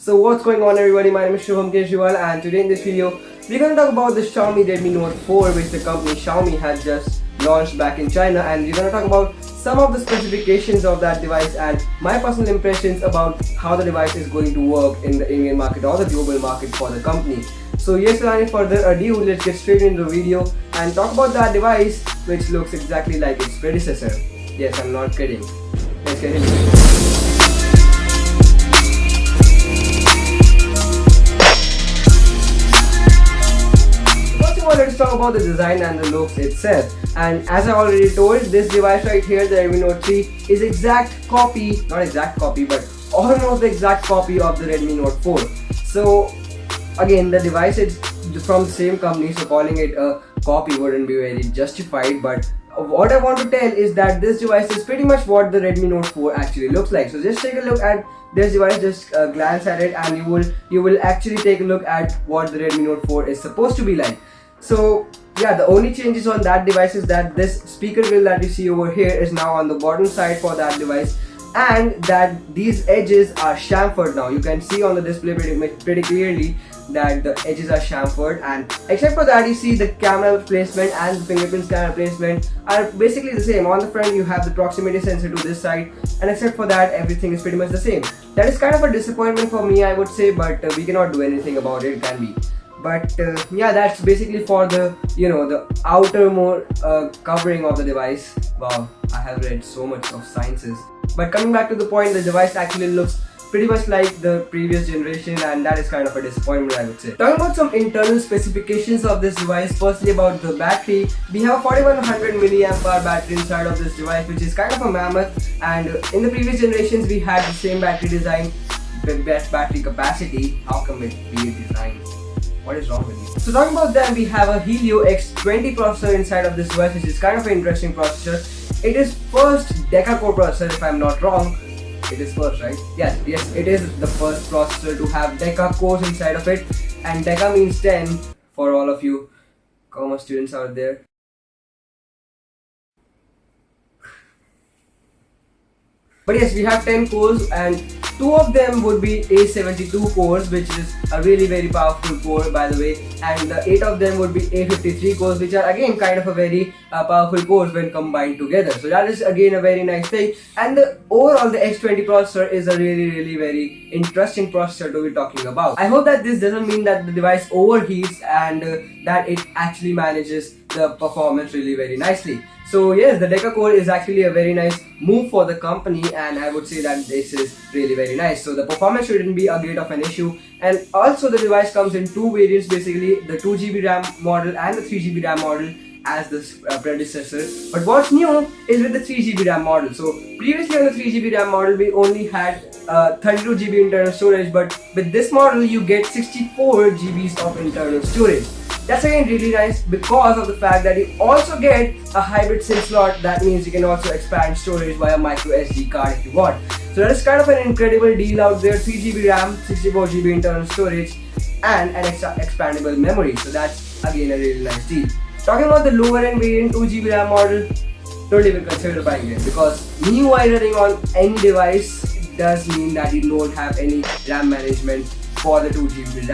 So what's going on everybody, my name is Shubham Kejriwal and today in this video we're going to talk about the Xiaomi Redmi Note 4 which the company Xiaomi has just launched back in China, and we're going to talk about some of the specifications of that device and my personal impressions about how the device is going to work in the Indian market or the global market for the company. So yes, without any further ado, let's get straight into the video and talk about that device which looks exactly like its predecessor. Yes, I'm not kidding. Let's get into it. Let's talk about the design and the looks itself. And as I already told, this device right here, the Redmi Note 3, is not exact copy, but almost the exact copy of the Redmi Note 4. So again, the device is from the same company, so calling it a copy wouldn't be very justified. But what I want to tell is that this device is pretty much what the Redmi Note 4 actually looks like. So just take a look at this device, just glance at it, and you will actually take a look at what the Redmi Note 4 is supposed to be like. So yeah, the only changes on that device is that this speaker grill that you see over here is now on the bottom side for that device, and that these edges are chamfered now. You can see on the display pretty clearly that the edges are chamfered, and except for that, you see the camera placement and the fingerprint scanner placement are basically the same. On the front you have the proximity sensor to this side, and except for that, everything is pretty much the same. That is kind of a disappointment for me, I would say, but we cannot do anything about it, can we? But yeah, that's basically for the the outer more covering of the device. Wow, I have read so much of sciences. But coming back to the point, the device actually looks pretty much like the previous generation, and that is kind of a disappointment, I would say. Talking about some internal specifications of this device, firstly about the battery, we have a 4100 mAh battery inside of this device, which is kind of a mammoth, and in the previous generations we had the same battery design, the best battery capacity. How come it be a design? What is wrong with you? So talking about that, we have a Helio X20 processor inside of this device, which is kind of an interesting processor. It is first deca-core processor, if I'm not wrong. It is first, right? Yes, it is the first processor to have deca cores inside of it, and deca means 10 for all of you commerce students out there. But yes, we have 10 cores, and 2 of them would be A72 cores, which is a really very powerful core, by the way, and the 8 of them would be A53 cores, which are again kind of a very powerful cores when combined together. So that is again a very nice thing, and overall the X20 processor is a really very interesting processor to be talking about. I hope that this doesn't mean that the device overheats and that it actually manages the performance really very nicely. So yes, the deca core is actually a very nice move for the company, and I would say that this is really very nice. So the performance shouldn't be a great of an issue, and also the device comes in 2 variants, basically the 2GB RAM model and the 3GB RAM model as the predecessor. But what's new is with the 3GB RAM model. So previously on the 3GB RAM model we only had 32GB internal storage, but with this model you get 64GB of internal storage. That's again really nice because of the fact that you also get a hybrid SIM slot. That means you can also expand storage via micro SD card if you want. So that is kind of an incredible deal out there. 3GB RAM, 64GB internal storage, and an extra expandable memory. So that's again a really nice deal. Talking about the lower end variant 2GB RAM model, don't even consider buying it, because MIUI running on any device does mean that you don't have any RAM management for the 2GB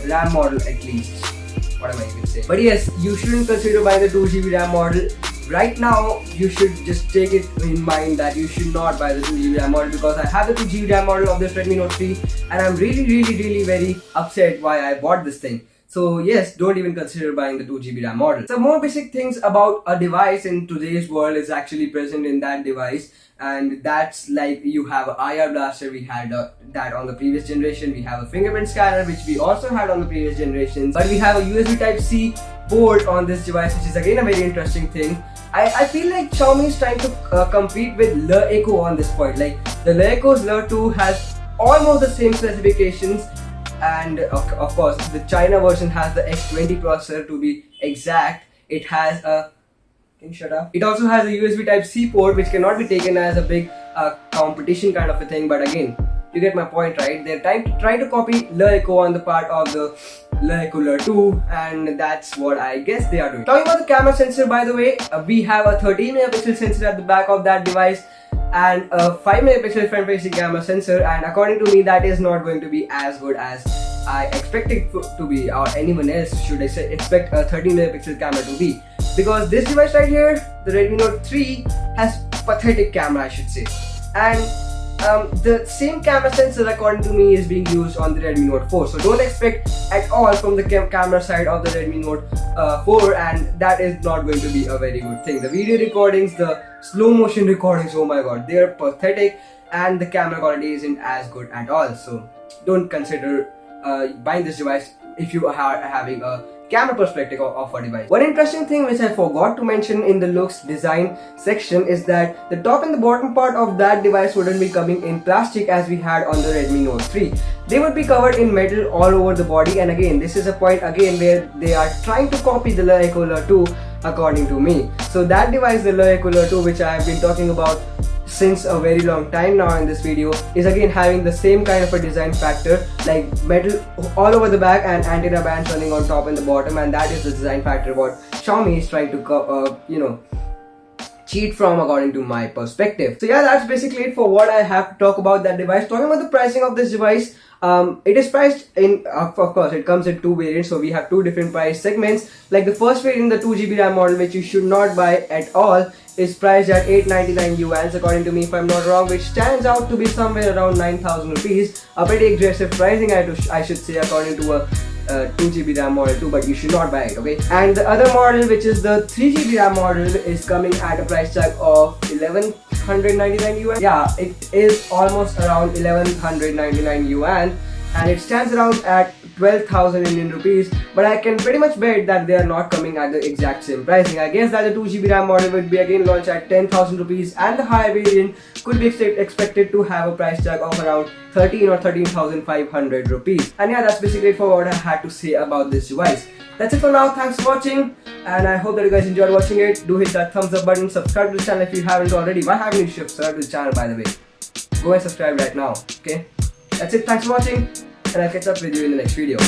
RAM model at least. What am I even saying? But yes, you shouldn't consider buying the 2GB RAM model. Right now, you should just take it in mind that you should not buy the 2GB RAM model, because I have the 2GB RAM model of this Redmi Note 3 and I'm really very upset why I bought this thing. So yes, don't even consider buying the 2GB RAM model. Some more basic things about a device in today's world is actually present in that device, and that's like you have an IR blaster. We had that on the previous generation. We have a fingerprint scanner, which we also had on the previous generations, but we have a USB Type-C port on this device, which is again a very interesting thing. I feel like Xiaomi is trying to compete with Le Echo on this point. Like the Le Echo's Le 2 has almost the same specifications, and of course the China version has the X20 processor to be exact. It has a shut up. It also has a USB Type-C port, which cannot be taken as a big competition kind of a thing, but again, you get my point, right? They're trying to copy Le Echo on the part of the Le Echo Le 2, and that's what I guess they are doing. Talking about the camera sensor, by the way, we have a 13 megapixel sensor at the back of that device. and a 5 megapixel front facing camera sensor, and according to me that is not going to be as good as I expect it to be, or anyone else should expect a 13 megapixel camera to be, because this device right here, the Redmi Note 3, has pathetic camera, I should say. And the same camera sensor according to me is being used on the Redmi Note 4, so don't expect at all from the camera side of the Redmi Note 4, and that is not going to be a very good thing. The video recordings, the slow motion recordings, oh my god, they are pathetic, and the camera quality isn't as good at all, so don't consider buying this device if you are having a camera perspective of a device. One interesting thing which I forgot to mention in the looks design section is that the top and the bottom part of that device wouldn't be coming in plastic as we had on the Redmi Note 3. They would be covered in metal all over the body, and again this is a point again where they are trying to copy the Le Equaler 2 according to me. So that device, the Le Equaler 2, which I have been talking about since a very long time now in this video, is again having the same kind of a design factor, like metal all over the back and antenna bands running on top and the bottom, and that is the design factor what Xiaomi is trying to cheat from according to my perspective. So yeah, that's basically it for what I have to talk about that device. Talking about the pricing of this device, it is priced in, of course it comes in two variants, so we have two different price segments. Like the first variant, the 2GB RAM model, which you should not buy at all, is priced at 899 yuan according to me, if I'm not wrong, which stands out to be somewhere around 9,000 rupees. A pretty aggressive pricing, I should say, according to a 2GB RAM model too, but you should not buy it, okay? And the other model, which is the 3GB RAM model, is coming at a price tag of 1199 yuan. Yeah, it is almost around 1199 yuan, and it stands around at 12,000 Indian rupees, but I can pretty much bet that they are not coming at the exact same pricing. I guess that the 2GB RAM model would be again launched at 10,000 rupees, and the higher variant could be expected to have a price tag of around 13 or 13,500 rupees. And yeah, that's basically it for what I had to say about this device. That's it for now. Thanks for watching, and I hope that you guys enjoyed watching it. Do hit that thumbs up button, subscribe to the channel if you haven't already. Why haven't you subscribed to the channel, by the way? Go and subscribe right now, okay? That's it. Thanks for watching, and I'll catch up with you in the next video.